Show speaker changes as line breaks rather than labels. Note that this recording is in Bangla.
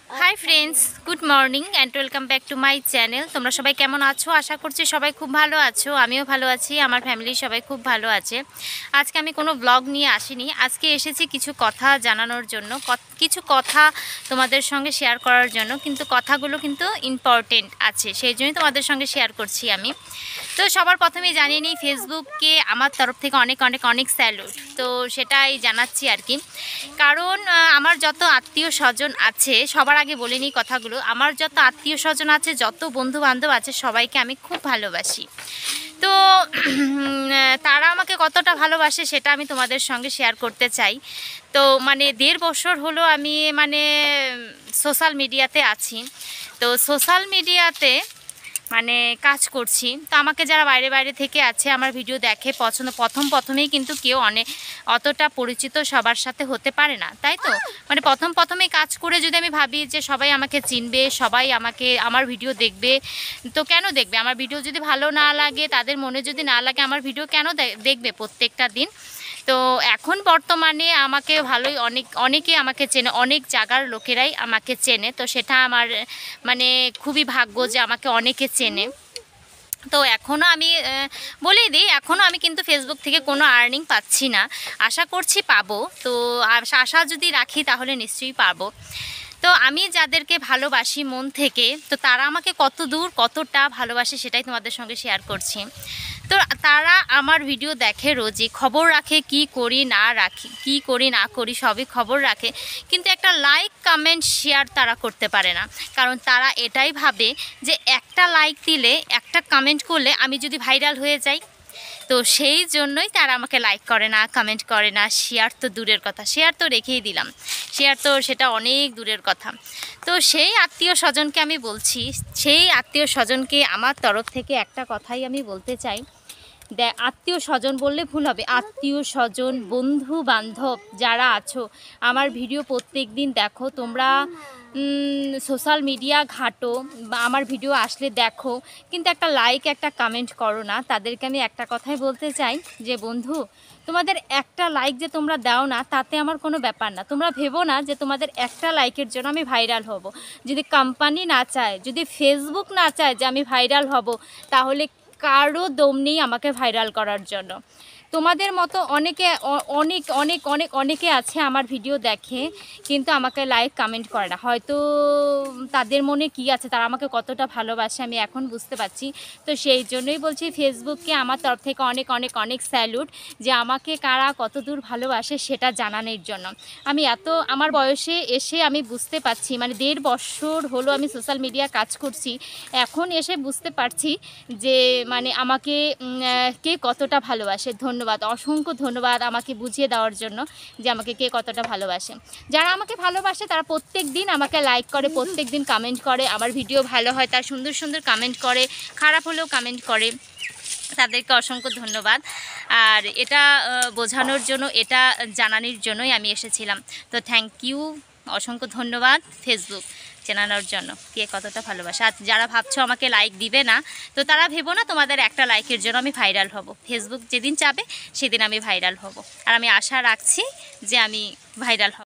Hi friends, good morning and welcome back to my channel. তোমরা সবাই কেমন আছো? আশা করছি সবাই খুব ভালো আছো। আমিও ভালো আছি, আমার ফ্যামিলির সবাই খুব ভালো আছে। আজকে আমি কোনো ব্লগ নিয়ে আসিনি, আজকে এসেছি কিছু কথা জানানোর জন্য, কিছু কথা তোমাদের সঙ্গে শেয়ার করার জন্য। কিন্তু কথাগুলো কিন্তু ইম্পর্টেন্ট আছে, সেই জন্যই তোমাদের সঙ্গে শেয়ার করছি আমি। তো সবার প্রথমেই জানিয়ে নিই, ফেসবুককে আমার তরফ থেকে অনেক অনেক অনেক স্যালুট। তো সেটাই জানাচ্ছি আর কি। কারণ আমার যত আত্মীয় স্বজন আছে, সবার আগে বলে নিই কথাগুলো, আমার যত আত্মীয় স্বজন আছে, যত বন্ধু বান্ধব আছে, সবাইকে আমি খুব ভালোবাসি। তো তারা আমাকে কতটা ভালোবাসে সেটা আমি তোমাদের সঙ্গে শেয়ার করতে চাই। তো মানে 1.5 বছর হলো আমি সোশ্যাল মিডিয়াতে আছি। তো সোশ্যাল মিডিয়াতে কাজ করছি। তো আমাকে যারা বাইরে বাইরে থেকে আছে, আমার ভিডিও দেখে, প্রথমেই কিন্তু কেউ অতটা পরিচিত সবার সাথে হতে পারে না, তাই তো? প্রথমেই কাজ করে যদি আমি ভাবি যে সবাই আমাকে চিনবে, সবাই আমার ভিডিও দেখবে, তো কেন দেখবে? আমার ভিডিও যদি ভালো না লাগে, তাদের মনে যদি না লাগে, আমার ভিডিও কেন দেখবে প্রত্যেকটা দিন? তো এখন বর্তমানে আমাকে ভালোই অনেকে আমাকে চেনে, অনেক জায়গার লোকেরাই আমাকে চেনে। তো সেটা আমার খুবই ভাগ্য যে আমাকে অনেকে চেনে। তো এখনও আমি বলেই দিই, এখনও আমি কিন্তু ফেসবুক থেকে কোনো আর্নিং পাচ্ছি না। আশা করছি পাবো। তো আশা যদি রাখি তাহলে নিশ্চয়ই পাবো। তো আমি যাদেরকে ভালোবাসি মন থেকে, তো তারা আমাকে কতটা ভালোবাসে সেটাই তোমাদের সঙ্গে শেয়ার করছি। তো তারা আমার ভিডিও দেখে, রোজই খবর রাখে, কি করি না করি সবই খবর রাখে। কিন্তু একটা লাইক কমেন্ট শেয়ার তারা করতে পারে না। কারণ তারা এটাই ভাবে যে একটা লাইক দিলে, একটা কমেন্ট করলে আমি যদি ভাইরাল হয়ে যাই, তো সেই জন্যই তারা আমাকে লাইক করে না, কমেন্ট করে না। শেয়ার তো দূরের কথা, শেয়ার তো রেখেই দিলাম, সেটা অনেক দূরের কথা। তো সেই আত্মীয় স্বজনকে আমি বলছি, সেই আত্মীয় স্বজনকে আমার তরফ থেকে একটা কথাই আমি বলতে চাই। আত্মীয় স্বজন বললে ভুল হবে, আত্মীয় স্বজন, বন্ধু বান্ধব যারা আছো, আমার ভিডিও প্রত্যেক দিন দেখো, তোমরা সোশ্যাল মিডিয়া ঘাটো বা আমার ভিডিও আসলে দেখো, কিন্তু একটা লাইক, একটা কমেন্ট করো না। তাদেরকে আমি একটা কথাই বলতে চাই যে বন্ধু, তোমাদের একটা লাইক যে তোমরা দাও না, তাতে আমার কোনো ব্যাপার না। তোমরা ভেবো না যে তোমাদের একটা লাইকের জন্য আমি ভাইরাল হব। যদি কোম্পানি না চায়, যদি ফেসবুক না চায় যে আমি ভাইরাল হব, তাহলে কারো দম নেই আমাকে ভাইরাল করার জন্য। তোমাদের মতো অনেকে আছে আমার ভিডিও দেখে, কিন্তু আমাকে লাইক কমেন্ট করে না। হয়তো তাদের মনে কি আছে, তারা আমাকে কতটা ভালোবাসে আমি এখন বুঝতে পারছি। তো সেই জন্যই বলছি, ফেসবুককে আমার তরফ থেকে অনেক অনেক অনেক স্যালুট, যে আমাকে কারা কত দূর ভালোবাসে সেটা জানানোর জন্য। আমি আমার বয়সে এসে আমি বুঝতে পারছি, 1.5 বছর হলো আমি সোশ্যাল মিডিয়া কাজ করছি, এখন এসে বুঝতে পারছি যে আমাকে কে কতটা ভালোবাসে। ধন্যবাদ, অসংখ্য ধন্যবাদ আমাকে বুঝিয়ে দেওয়ার জন্য যে আমাকে কে কতটা ভালোবাসে। যারা আমাকে ভালোবাসে তারা প্রত্যেক দিন আমাকে লাইক করে, প্রত্যেক দিন কমেন্ট করে। আমার ভিডিও ভালো হয় তার সুন্দর সুন্দর কমেন্ট করে, খারাপ হলেও কমেন্ট করে। তাদেরকে অসংখ্য ধন্যবাদ। আর এটা বোঝানোর জন্য, এটা জানানোর জন্যই আমি এসেছিলাম। তো থ্যাংক ইউ, অসংখ্য ধন্যবাদ ফেসবুক জানানোর জন্য কে কতটা ভালোবাসা। আর যারা ভাবছো আমাকে লাইক দিবে না, তো তারা ভেবো না তোমাদের একটা লাইকের জন্য আমি ভাইরাল হব। ফেসবুক যেদিন চাবে সেদিন আমি ভাইরাল হব, আর আমি আশা রাখছি যে আমি ভাইরাল হব।